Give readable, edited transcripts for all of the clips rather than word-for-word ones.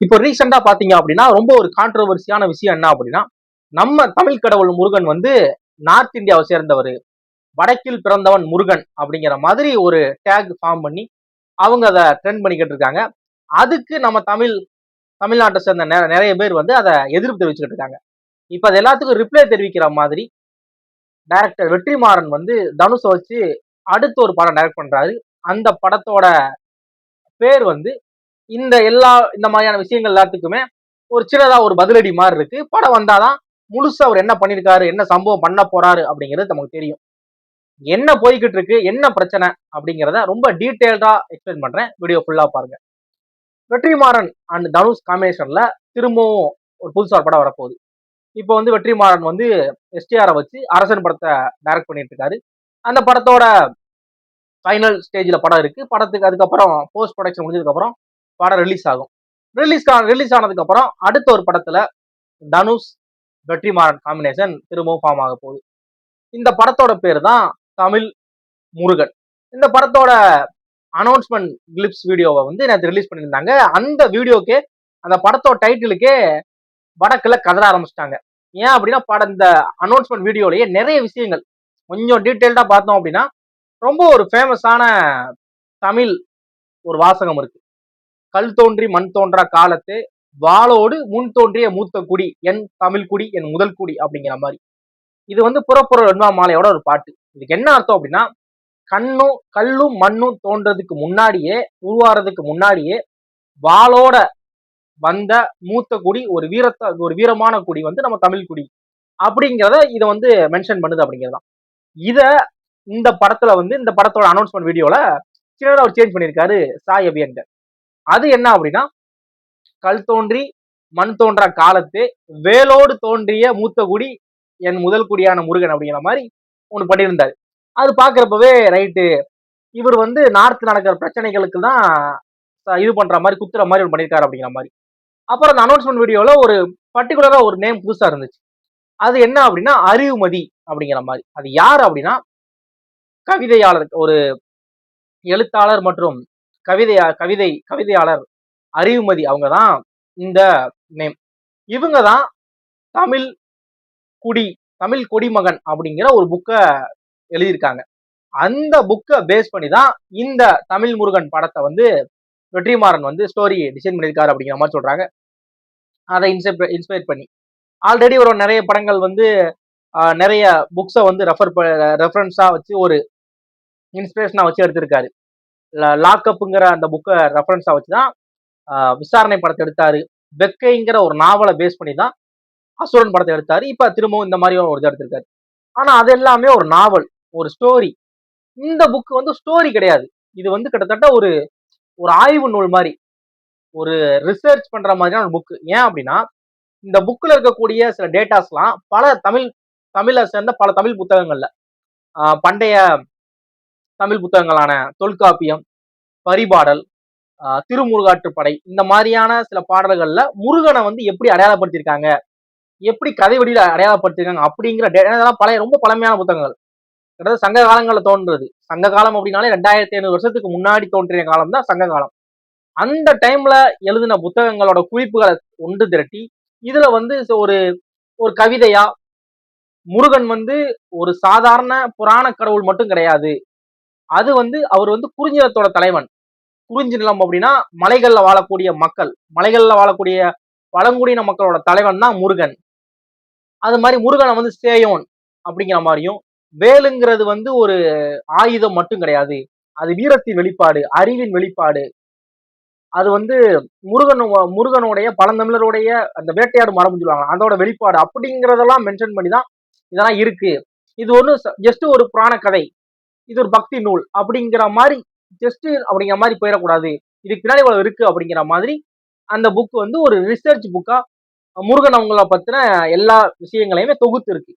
இப்போ ரீசெண்டா பாத்தீங்க அப்படின்னா ரொம்ப ஒரு கான்ட்ரவர்சியான விஷயம் என்ன அப்படின்னா, நம்ம தமிழ் கடவுள் முருகன் வந்து நார்த் இந்தியாவை சேர்ந்தவர், வடக்கில் பிறந்தவன் முருகன் அப்படிங்கிற மாதிரி ஒரு டேக் ஃபார்ம் பண்ணி அவங்க அதை ட்ரெண்ட் பண்ணிக்கிட்டு இருக்காங்க. அதுக்கு நம்ம தமிழ்நாட்டை சேர்ந்த நிறைய பேர் வந்து அதை எதிர்ப்பு தெரிவிச்சுக்கிட்டு இருக்காங்க. இப்ப அது எல்லாத்துக்கும் ரிப்ளை தெரிவிக்கிற மாதிரி டைரக்டர் வெற்றிமாறன் வந்து தனுஷை வச்சு அடுத்து ஒரு படம் டைரக்ட் பண்றாரு. அந்த படத்தோட பேர் வந்து இந்த மாதிரியான விஷயங்கள் எல்லாத்துக்குமே ஒரு சின்னதா ஒரு பதிலடி மாதிரி இருக்கு. படம் வந்தாதான் முழுசா அவர் என்ன பண்ணிருக்காரு, என்ன சம்பவம் பண்ண போறாரு அப்படிங்கிறது நமக்கு தெரியும். என்ன போய்கிட்டு இருக்கு, என்ன பிரச்சனை அப்படிங்கிறத ரொம்ப டீட்டெயில்டா எக்ஸ்பிளைன் பண்றேன். வீடியோ ஃபுல்லா பாருங்க. வெற்றிமாறன் அண்ட் தனுஷ் காம்பினேஷன்ல திரும்பவும் ஒரு புதுசா படம் வரப்போகுது. இப்போ வந்து வெற்றிமாறன் வந்து எஸ்டிஆரை வச்சு அரசன் படத்தை டைரக்ட் பண்ணிட்டு இருக்காரு. அந்த படத்தோட ஃபைனல் ஸ்டேஜ்ல படம் இருக்கு. படத்துக்கு அதுக்கப்புறம் போஸ்ட் ப்ரொடக்ஷன் முடிஞ்சதுக்கு அப்புறம் படம் ரிலீஸ் ஆகும். ரிலீஸ் ஆனதுக்கு அப்புறம் அடுத்த ஒரு படத்துல தனுஷ் வெற்றிமாறன் காம்பினேஷன் திரும்பவும் ஃபார்ம் ஆக போகுது. இந்த படத்தோட பேர் தான் தமிழ் முருகன். இந்த படத்தோட அனௌன்ஸ்மெண்ட் கிளிப்ஸ் வீடியோவை வந்து நேற்று ரிலீஸ் பண்ணியிருந்தாங்க. அந்த வீடியோக்கே அந்த படத்தோட டைட்டிலுக்கே வடக்குல கதற ஆரம்பிச்சிட்டாங்க. ஏன் அப்படின்னா இந்த அனௌன்ஸ்மெண்ட் வீடியோலயே நிறைய விஷயங்கள் கொஞ்சம் டீட்டெயில்டா பார்த்தோம் அப்படின்னா ரொம்ப ஒரு ஃபேமஸான தமிழ் ஒரு வாசகம் இருக்கு. கல் தோன்றி மண் தோன்றா காலத்து வாளோடு முன் தோன்றிய மூத்த குடி என் தமிழ் குடி என் முதல் குடி அப்படிங்கிற மாதிரி. இது வந்து புறப்பொருள் வெண்பா மாலையோட ஒரு பாட்டு. இதுக்கு என்ன அர்த்தம் அப்படின்னா, கல்லும் மண்ணும் தோன்றதுக்கு முன்னாடியே உருவாறதுக்கு முன்னாடியே வாளோட வந்த மூத்த குடி ஒரு வீரமான குடி வந்து நம்ம தமிழ் குடி அப்படிங்கிறத இதை வந்து மென்ஷன் பண்ணுது அப்படிங்கிறதான். இத இந்த படத்துல வந்து இந்த படத்தோட அனௌன்ஸ்மெண்ட் வீடியோல சின்னதா ஒரு சேஞ்ச் பண்ணியிருக்காரு சாய் அபியங்கர். அது என்ன அப்படின்னா, கல் தோன்றி மண் தோன்றா காலத்து வேலோடு தோன்றிய மூத்த குடி என் முதல் குடியான முருகன் அப்படிங்கிற மாதிரி ஒண்ணு பண்ணியிருந்தாரு. அது பாக்குறப்பவே ரைட்டு, இவர் வந்து நார்த் நடக்கிற பிரச்சனைகளுக்கு தான் இது பண்ற மாதிரி குத்துற மாதிரி ஒன்று பண்ணியிருக்காரு அப்படிங்கிற மாதிரி. அப்புறம் அந்த அனௌன்ஸ்மெண்ட் வீடியோல ஒரு பர்டிகுலரா ஒரு நேம் புதுசா இருந்துச்சு. அது என்ன அப்படின்னா அறிவுமதி அப்படிங்கிற மாதிரி. அது யார் அப்படின்னா கவிதையாளர், ஒரு எழுத்தாளர் மற்றும் கவிதையாளர் அறிவுமதி. அவங்க தான் இந்த நேம். இவங்க தான் தமிழ் குடிமகன் அப்படிங்கிற ஒரு புக்கை எழுதியிருக்காங்க. அந்த புக்கை பேஸ் பண்ணி தான் இந்த தமிழ் முருகன் படத்தை வந்து வெற்றிமாறன் வந்து ஸ்டோரி டிசைன் பண்ணியிருக்காரு அப்படிங்கிற மாதிரி சொல்றாங்க. அதை இன்ஸ்பயர் பண்ணி ஆல்ரெடி ஒரு நிறைய படங்கள் வந்து நிறைய புக்ஸை வந்து ரெஃபரன்ஸா வச்சு ஒரு இன்ஸ்பிரேஷனா வச்சு எடுத்திருக்காரு. லாக்அப்புங்கிற அந்த புக்கை ரெஃபரன்ஸா வச்சுதான் விசாரணை படத்தை எடுத்தாரு. வெக்கைங்கிற ஒரு நாவலை பேஸ் பண்ணி தான் அசுரன் படத்தை எடுத்தாரு. இப்ப திரும்பவும் இந்த மாதிரி ஒரு இதை எடுத்திருக்காரு. ஆனா அது எல்லாமே ஒரு நாவல், ஒரு ஸ்டோரி. இந்த புக் வந்து ஸ்டோரி கிடையாது. இது வந்து கிட்டத்தட்ட ஒரு ஆய்வு நூல் மாதிரி, ஒரு ரிசர்ச் பண்ற மாதிரியான புக். ஏன் அப்படின்னா இந்த புக்ல இருக்கக்கூடிய சில டேட்டாஸ்லாம் பல தமிழை சேர்ந்த பல தமிழ் புத்தகங்கள்ல பண்டைய தமிழ் புத்தகங்களான தொல்காப்பியம், பரிபாடல், திருமுருகாற்றுப்படை இந்த மாதிரியான சில பாடல்கள்ல முருகனை வந்து எப்படி அடையாளப்படுத்தியிருக்காங்க, எப்படி கதை வடியில அடையாளப்படுத்திருக்காங்க அப்படிங்கிற பழைய ரொம்ப பழமையான புத்தகங்கள். அதாவது சங்க காலங்களில் தோன்றது. சங்க காலம் அப்படின்னாலே 2500 வருஷத்துக்கு முன்னாடி தோன்றிய காலம் தான் சங்க காலம். அந்த டைம்ல எழுதின புத்தகங்களோட குறிப்புகளை ஒன்று திரட்டி இதுல வந்து ஒரு கவிதையா முருகன் வந்து ஒரு சாதாரண புராண கடவுள் மட்டும் கிடையாது. அது வந்து அவர் வந்து குறிஞ்சினத்தோட தலைவன். குறிஞ்சி நிலம் அப்படின்னா மலைகள்ல வாழக்கூடிய மக்கள், மலைகள்ல வாழக்கூடிய பழங்குடியின மக்களோட தலைவன் தான் முருகன். அது மாதிரி முருகனை வந்து சேயோன் அப்படிங்கிற மாதிரியும், வேலுங்கிறது வந்து ஒரு ஆயுதம் மட்டும் கிடையாது, அது வீரத்தின் வெளிப்பாடு, அறிவின் வெளிப்பாடு. அது வந்து முருகனுடைய பழந்தமிழருடைய அந்த வேட்டையாடு மரபு சொல்லுவாங்க, அதோட வெளிப்பாடு அப்படிங்கிறதெல்லாம் மென்ஷன் பண்ணி தான் இதெல்லாம் இருக்கு. இது ஒண்ணு ஜஸ்ட் ஒரு புராண கதை, இது ஒரு பக்தி நூல் அப்படிங்கிற மாதிரி ஜஸ்ட் அப்படிங்கிற மாதிரி போயிடக்கூடாது. இதுக்கு பின்னாடி இவ்வளவு இருக்கு அப்படிங்கிற மாதிரி அந்த புக் வந்து ஒரு ரிசர்ச் புக்கா முருகன் அவங்கள பத்தின எல்லா விஷயங்களையுமே தொகுத்து இருக்கு.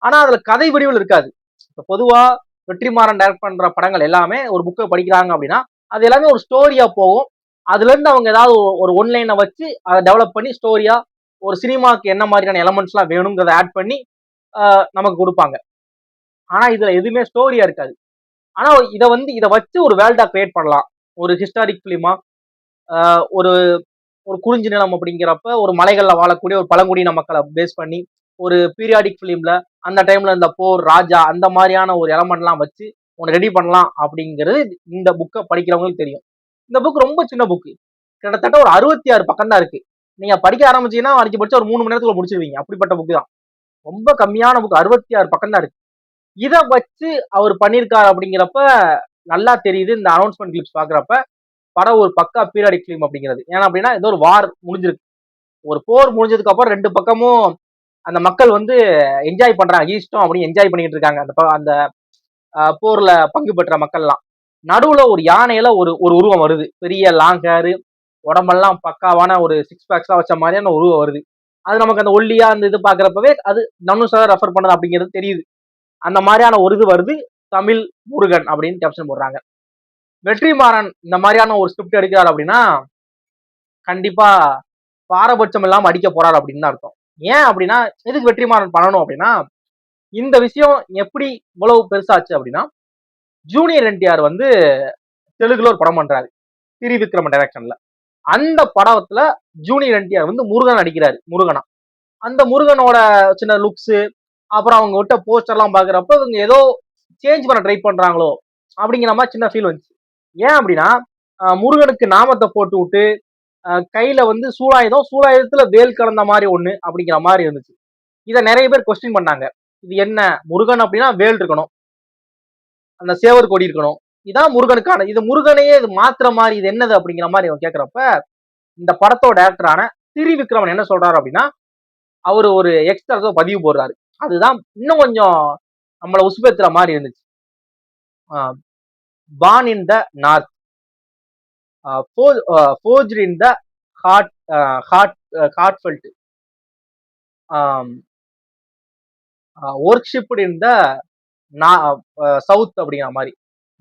ஆனா அதுல கதை வடிவில் இருக்காது. இப்ப பொதுவா வெற்றிமாறன் டைரக்ட் பண்ற படங்கள் எல்லாமே ஒரு புக்கை படிக்கிறாங்க அப்படின்னா அது எல்லாமே ஒரு ஸ்டோரியா போகும். அதுல இருந்து அவங்க ஏதாவது ஒரு ஒன்லைனை வச்சு அதை டெவலப் பண்ணி ஸ்டோரியா ஒரு சினிமாக்கு என்ன மாதிரியான எலமெண்ட்ஸ் எல்லாம் வேணுங்கிறத ஆட் பண்ணி நமக்கு கொடுப்பாங்க. ஆனா இதுல எதுவுமே ஸ்டோரியா இருக்காது. ஆனா இதை வச்சு ஒரு வேர்ல்டா கிரியேட் பண்ணலாம். ஒரு ஹிஸ்டாரிக் பிலிமா, ஒரு ஒரு குறிஞ்சி நிலம் அப்படிங்கிறப்ப ஒரு மலைகள்ல வாழக்கூடிய ஒரு பழங்குடியின மக்களை பேஸ் பண்ணி ஒரு பீரியாடிக் பிலிம்ல அந்த டைம்ல இந்த போர் ராஜா அந்த மாதிரியான ஒரு எலமெண்ட்லாம் வச்சு ஒன்று ரெடி பண்ணலாம் அப்படிங்கிறது இந்த புக்கை படிக்கிறவங்களுக்கு தெரியும். இந்த புக் ரொம்ப சின்ன புக்கு, கிட்டத்தட்ட ஒரு 66 பக்கம் தான் இருக்கு. நீங்க படிக்க ஆரம்பிச்சீங்கன்னா அதிகபட்சம் ஒரு 3 மணி நேரத்துக்குள்ள முடிச்சிருவீங்க. அப்படிப்பட்ட புக்கு தான். ரொம்ப கம்மியான புக், 66 பக்கம் தான் இருக்கு. இதை வச்சு அவர் பண்ணியிருக்காரு அப்படிங்கிறப்ப நல்லா தெரியுது. இந்த அனௌன்ஸ்மெண்ட் கிளிப்ஸ் பாக்குறப்ப படம் ஒரு பக்கா பீரியாடிக் ஃபிலிம் அப்படிங்கிறது. ஏன்னா அப்படின்னா ஏதோ ஒரு வார் முடிஞ்சிருக்கு, ஒரு போர் முடிஞ்சதுக்கு அப்புறம் ரெண்டு பக்கமும் அந்த மக்கள் வந்து என்ஜாய் பண்றாங்க, ஈஸ்டம் அப்படின்னு என்ஜாய் பண்ணிட்டு இருக்காங்க. அந்த போர்ல பங்கு பெற்ற மக்கள்லாம். நடுவுல ஒரு யானையில ஒரு ஒரு உருவம் வருது, பெரிய லாங் ஹேரு, உடம்பெல்லாம் பக்காவான ஒரு சிக்ஸ் பேக்ஸ் வச்ச மாதிரியான உருவம் வருது. அது நமக்கு அந்த ஒல்லியா அந்த இது பாக்குறப்பவே அது தனுஷா ரெஃபர் பண்ணது அப்படிங்கிறது தெரியுது. அந்த மாதிரியான ஒரு இது வருது. தமிழ் முருகன் அப்படின்னு கேப்ஷன் போடுறாங்க. வெற்றிமாறன் இந்த மாதிரியான ஒரு ஸ்கிரிப்ட் எடுக்கிறார் அப்படின்னா கண்டிப்பா பாரபட்சம் இல்லாம அடிக்க போறாரு அப்படின்னு தான் அர்த்தம். ஏன் அப்படின்னா எதுக்கு வெற்றிமாறன் பண்ணணும் அப்படின்னா, இந்த விஷயம் எப்படி இவ்வளவு பெருசாச்சு அப்படின்னா, ஜூனியர் என்டிஆர் வந்து தெலுங்குல ஒரு படம் பண்றாரு, திரிவிக்ரம டைரக்ஷன்ல. அந்த படத்துல ஜூனியர் என்டிஆர் வந்து முருகன் அடிக்கிறாரு, முருகனா. அந்த முருகனோட சின்ன லுக்ஸ், அப்புறம் அவங்க விட்ட போஸ்டர் எல்லாம் பாக்குறப்ப இவங்க ஏதோ சேஞ்ச் பண்ண ட்ரை பண்றாங்களோ அப்படிங்கிற மாதிரி சின்ன ஃபீல் வந்துச்சு. ஏன் அப்படின்னா முருகனுக்கு நாமத்தை போட்டு விட்டு கையில வந்து சூலாயுதத்துல வேல் கலந்த மாதிரி ஒண்ணு அப்படிங்கிற மாதிரி இருந்துச்சு. இதை நிறைய பேர் கொஸ்டின் பண்ணாங்க. இது என்ன முருகன் அப்படின்னா வேல் இருக்கணும், அந்த சேவர் கொடி இருக்கணும், இதான் முருகனுக்கான, இது முருகனையே இது மாத்திர மாதிரி இது என்னது அப்படிங்கிற மாதிரி அவன் கேட்கிறப்ப இந்த படத்தோட டேரக்டரான திரிவிக்ரமன் என்ன சொல்றாரு அப்படின்னா, அவர் ஒரு எக்ஸ்ட்ரா பதிவு போடுறாரு. அதுதான் இன்னும் கொஞ்சம் நம்மளை உசுபேத்துற மாதிரி இருந்துச்சு. Born in the north, forged in the heartfelt, worshipped in the south அப்படிங்கிற மாதிரி.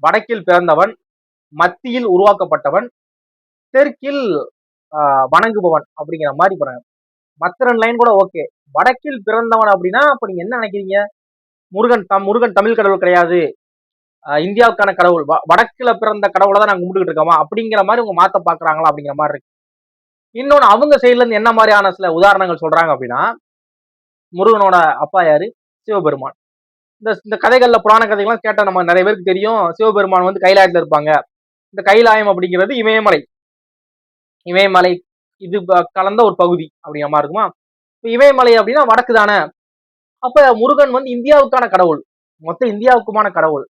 வடக்கில் பிறந்தவன், மத்தியில் உருவாக்கப்பட்டவன், தெற்கில் வணங்குபவன் அப்படிங்கிற மாதிரி போறாங்க. மற்ற 2 லைன் கூட ஓகே. வடக்கில் பிறந்தவன் அப்படின்னா அப்ப நீங்க என்ன நினைக்கிறீங்க? முருகன் தமிழ் கடவுள் கிடையாது, இந்தியாவுக்கான கடவுள், வடக்குல பிறந்த கடவுளை தான் நாங்க கும்பிட்டுக்கிட்டு இருக்கோமா அப்படிங்கிற மாதிரி உங்க மாத்த பாக்குறாங்களா அப்படிங்கிற மாதிரி இருக்கு. இன்னொன்னு அவங்க சைட்ல இருந்து என்ன மாதிரியான சில உதாரணங்கள் சொல்றாங்க அப்படின்னா, முருகனோட அப்பா யாரு? சிவபெருமான். இந்த கதைகள்ல புராண கதைகள்லாம் கேட்டா நம்ம நிறைய பேருக்கு தெரியும், சிவபெருமான் வந்து கைலாயத்துல இருப்பாங்க. இந்த கைலாயம் அப்படிங்கிறது இமயமலை, இமயமலை இது கலந்த ஒரு பகுதி அப்படிங்கிற மாதிரி இருக்குமா. இமயமலை அப்படின்னா வடக்கு தானே, அப்ப முருகன் வந்து இந்தியாவுக்கான கடவுள், மொத்த இந்தியாவுக்குமான கடவுள்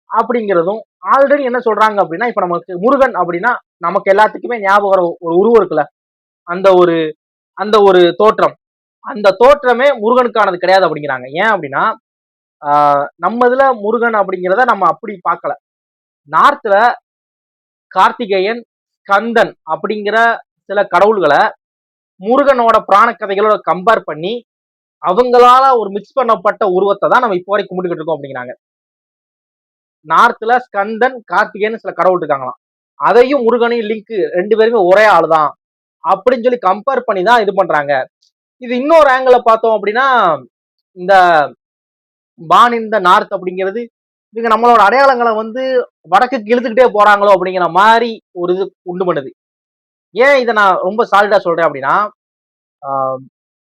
அப்படிங்கிறதும். ஆல்ரெடி என்ன சொல்றாங்க அப்படின்னா, இப்ப நமக்கு முருகன் அப்படின்னா நமக்கு எல்லாத்துக்குமே ஞாபகம் வர ஒரு உருவம் இருக்குல்ல, அந்த ஒரு தோற்றம், அந்த தோற்றமே முருகனுக்கானது கிடையாது அப்படிங்கிறாங்க. ஏன் அப்படின்னா நம்ம இதுல முருகன் அப்படிங்கிறத நம்ம அப்படி பார்க்கல. நார்த்ல கார்த்திகேயன், கந்தன் அப்படிங்கிற சில கடவுள்களை முருகனோட புராண கதைகளோட கம்பேர் பண்ணி அவங்களால ஒரு மிக்ஸ் பண்ணப்பட்ட உருவத்தை தான் நம்ம இப்போ வரைக்கும் கும்பிட்டுக்கிட்டு இருக்கோம் அப்படிங்கிறாங்க. நார்த்ல ஸ்கந்தன், கார்த்திகேயன் சில கடவுள் இருக்காங்களாம், அதையும் முருகனையும் லிங்க், 2 பேருமே ஒரே ஆளுதான் அப்படின்னு சொல்லி கம்பேர் பண்ணி தான் இது பண்றாங்க. இது இன்னொரு ஆங்கிள் பார்த்தோம் அப்படின்னா, இந்த பார்ன் இன் த நார்த் அப்படிங்கிறது இவங்க நம்மளோட அடையாளங்களை வந்து வடக்குக்கு இழுத்துக்கிட்டே போறாங்களோ அப்படிங்கிற மாதிரி ஒரு இது உண்டு பண்ணுது. ஏன் இதை நான் ரொம்ப சாலிடா சொல்றேன் அப்படின்னா,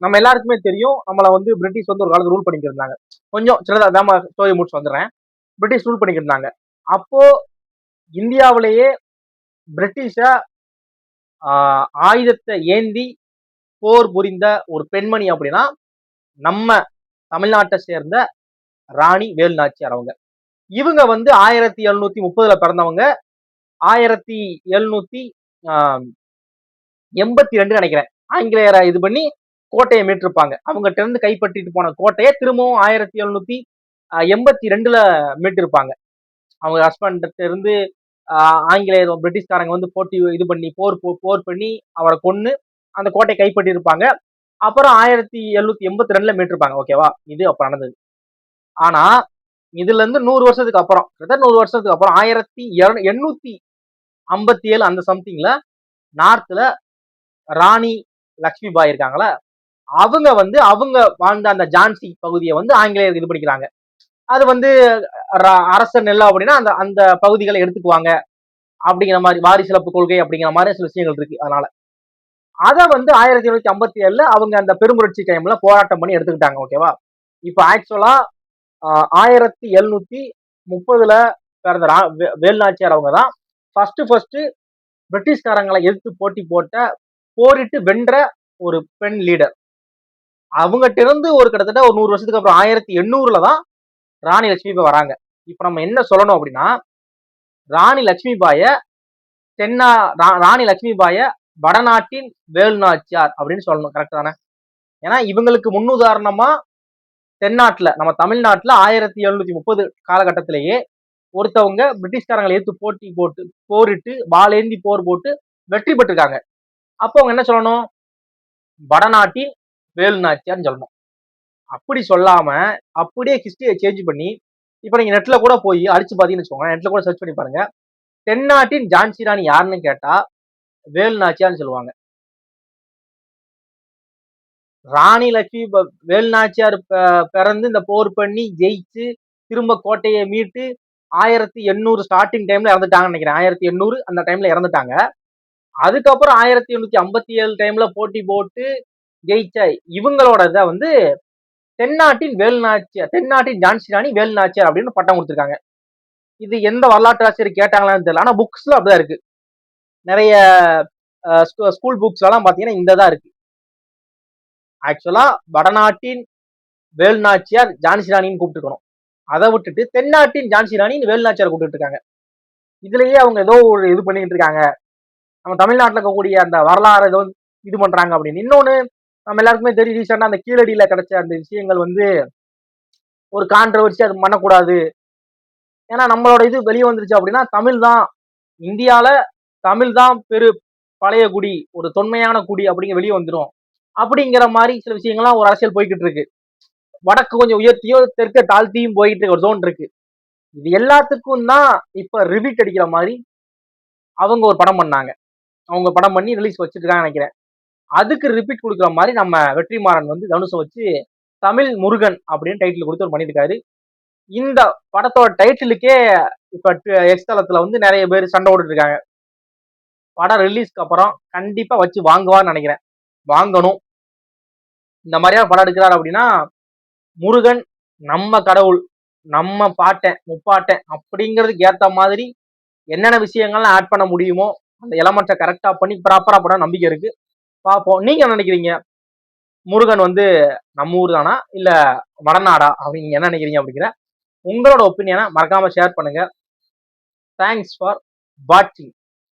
நம்ம எல்லாருக்குமே தெரியும் நம்மளை வந்து பிரிட்டிஷ் வந்து ஒரு காலத்துல ரூல் பண்ணிட்டு இருந்தாங்க. கொஞ்சம் சின்னதா ஸ்டோரி முடிச்சு வந்துடுறேன். பிரிட்டிஷ் ரூல் பண்ணிட்டு இருந்தாங்க. அப்போ இந்தியாவிலேயே பிரிட்டிஷ ஆயுதத்தை ஏந்தி போர் புரிந்த ஒரு பெண்மணி அப்படின்னா நம்ம தமிழ்நாட்டை சேர்ந்த ராணி வேலுநாச்சியார். இவங்க வந்து 1730 பிறந்தவங்க. 1782 நினைக்கிறேன் ஆங்கிலேயரை இது பண்ணி கோட்டையை மீட்டிருப்பாங்க. அவங்ககிட்ட இருந்து கைப்பற்றிட்டு போன கோட்டையை திரும்பவும் 1782 மீட்டிருப்பாங்க. அவங்க ஹஸ்பண்ட் இருந்து ஆங்கிலேயர் பிரிட்டிஷ்காரங்க வந்து போட்டி இது பண்ணி போர் பண்ணி அவரை கொன்னு அந்த கோட்டையை கைப்பற்றி இருப்பாங்க. அப்புறம் 1782 மீட்டிருப்பாங்க. ஓகேவா, இது அப்ப நடந்தது. ஆனா இதுல இருந்து 100 வருஷத்துக்கு அப்புறம், 100 வருஷத்துக்கு அப்புறம் 1857 அந்த சம்திங்ல நார்த்ல ராணி லக்ஷ்மி பாய் இருக்காங்களா, அவங்க வந்து அவங்க வாழ்ந்த அந்த ஜான்சி பகுதியை வந்து ஆங்கிலேயர் இது பண்ணிக்கிறாங்க. அது வந்து அரசர் நெல்ல அப்படின்னா அந்த அந்த பகுதிகளை எடுத்துக்குவாங்க அப்படிங்கிற மாதிரி வாரிசிலப்பு கொள்கை அப்படிங்கிற மாதிரி சில விஷயங்கள் இருக்கு. அதனால அதை வந்து 1757 அவங்க அந்த பெரும்புரட்சி டைம்ல போராட்டம் பண்ணி எடுத்துக்கிட்டாங்க. ஓகேவா? இப்ப ஆக்சுவலா 1730 பிறந்த வேலுநாச்சியார் அவங்க தான் ஃபர்ஸ்ட் பிரிட்டிஷ்காரங்களை எதிர்த்து போட்டி போட்ட போரிட்டு வென்ற ஒரு பெண் லீடர். அவங்ககிட்ட இருந்து ஒரு கிட்டத்தட்ட ஒரு 100 வருஷத்துக்கு அப்புறம் 1800 தான் ராணி லட்சுமிபாய் வராங்க. இப்ப நம்ம என்ன சொல்லணும் அப்படின்னா, ராணி லட்சுமிபாய ராணி லட்சுமிபாய வடநாட்டின் வேலுநாச்சியார் அப்படின்னு சொல்லணும். கரெக்ட் தானே? ஏன்னா இவங்களுக்கு முன்னுதாரணமா தென்னாட்டுல நம்ம தமிழ்நாட்டுல 1730 காலகட்டத்திலேயே ஒருத்தவங்க பிரிட்டிஷ்காரங்களை எதிர்த்து போரிட்டு வாளேந்தி போர் போட்டு வெற்றி பெற்றிருக்காங்க. அப்போ அவங்க என்ன சொல்லணும்? வடநாட்டின் வேலுநாச்சியார்னு சொல்லணும். அப்படி சொல்லாம அப்படியே ஹிஸ்டரியை சேஞ்ச் பண்ணி இப்ப நீங்க நெட்ல கூட போய் அடிச்சு பாத்தீங்கன்னு வச்சுக்கோங்க, நெட்ல கூட சர்ச் பண்ணி பாருங்க. தென்னாட்டின் ஜான்சி ராணி யாருன்னு கேட்டா வேலுநாச்சியார்னு சொல்லுவாங்க. ராணி லட்சுமி வேலுநாச்சியார் பிறந்து இந்த போர் பண்ணி ஜெயிச்சு திரும்ப கோட்டையை மீட்டு 1800 ஸ்டார்டிங் டைம்ல இறந்துட்டாங்கன்னு நினைக்கிறேன். 1800 அந்த டைம்ல இறந்துட்டாங்க. அதுக்கப்புறம் 1857 டைம்ல போட்டி போட்டு ஜெயிச்ச இவங்களோட இதை வந்து தென்னாட்டின் வேலுநாச்சியார், தென்னாட்டின் ஜான்சி ராணி வேலுநாச்சியார் அப்படின்னு பட்டம் கொடுத்துருக்காங்க. இது எந்த வரலாற்று ஆசிரியர் கேட்டாங்களான்னு தெரியல. ஆனா புக்ஸ்ல அப்படிதான் இருக்கு. நிறைய ஸ்கூல் புக்ஸ் எல்லாம் பாத்தீங்கன்னா இந்த தான் இருக்கு. ஆக்சுவலா வடநாட்டின் வேலுநாச்சியார் ஜான்சி ராணின்னு கூப்பிட்டுக்கணும். அதை விட்டுட்டு தென்னாட்டின் ஜான்சி ராணின்னு வேலுநாச்சியார் கூப்பிட்டு இருக்காங்க. இதுலயே அவங்க ஏதோ ஒரு இது பண்ணிட்டு இருக்காங்க. நம்ம தமிழ்நாட்டில் இருக்கக்கூடிய அந்த வரலாறு ஏதோ இது பண்றாங்க அப்படின்னு. இன்னொன்னு நம்ம எல்லாருக்குமே தெரியும், ரீசெண்டா அந்த கீழடியில கிடைச்ச அந்த விஷயங்கள் வந்து ஒரு கான்ட்ரவர்சி, அது பண்ணக்கூடாது. ஏன்னா நம்மளோட இது வெளியே வந்துருச்சு அப்படின்னா தமிழ் தான் இந்தியால தமிழ் தான் பழைய குடி, ஒரு தொன்மையான குடி அப்படிங்கிற வெளியே வந்துடும் அப்படிங்கிற மாதிரி சில விஷயங்கள்லாம் ஒரு அரசியல் போய்கிட்டு இருக்கு. வடக்கு கொஞ்சம் உயர்த்தியோ தெற்க தாழ்த்தியும் போயிட்டு இருக்க ஒரு ஜோன் இருக்கு. இது எல்லாத்துக்கும் தான் இப்ப ரிபீட் அடிக்கிற மாதிரி அவங்க ஒரு படம் பண்ணாங்க. அவங்க படம் பண்ணி ரிலீஸ் வச்சிருக்காங்க நினைக்கிறேன். அதுக்கு ரிப்பீட் கொடுக்குற மாதிரி நம்ம வெற்றிமாறன் வந்து தனுஷை வச்சு தமிழ் முருகன் அப்படின்னு டைட்டில் கொடுத்து ஒரு பண்ணியிருக்காரு. இந்த படத்தோட டைட்டிலுக்கே இப்ப எக்ஸ் தளத்துல வந்து நிறைய பேர் சண்டை போட்டுட்டு இருக்காங்க. படம் ரிலீஸ்க்கு அப்புறம் கண்டிப்பா வச்சு வாங்குவான்னு நினைக்கிறேன். வாங்கணும். இந்த மாதிரியா படம் எடுக்கிறார் அப்படின்னா முருகன் நம்ம கடவுள், நம்ம பாட்டன் முப்பாட்டன் அப்படிங்கிறதுக்கு ஏத்த மாதிரி என்னென்ன விஷயங்கள்லாம் ஆட் பண்ண முடியுமோ அந்த எலமெண்ட்டை கரெக்டா பண்ணி ப்ராப்பரா படம் நம்பிக்கை இருக்கு. பார்ப்போம். நீங்க என்ன நினைக்கிறீங்க? முருகன் வந்து நம்ம ஊர் தானா இல்ல வடநாடா அப்படின்னு என்ன நினைக்கிறீங்க அப்படிங்கிற உங்களோட ஒப்பீனியனை மறக்காம ஷேர் பண்ணுங்க. தேங்க்ஸ் ஃபார் வாட்சிங்.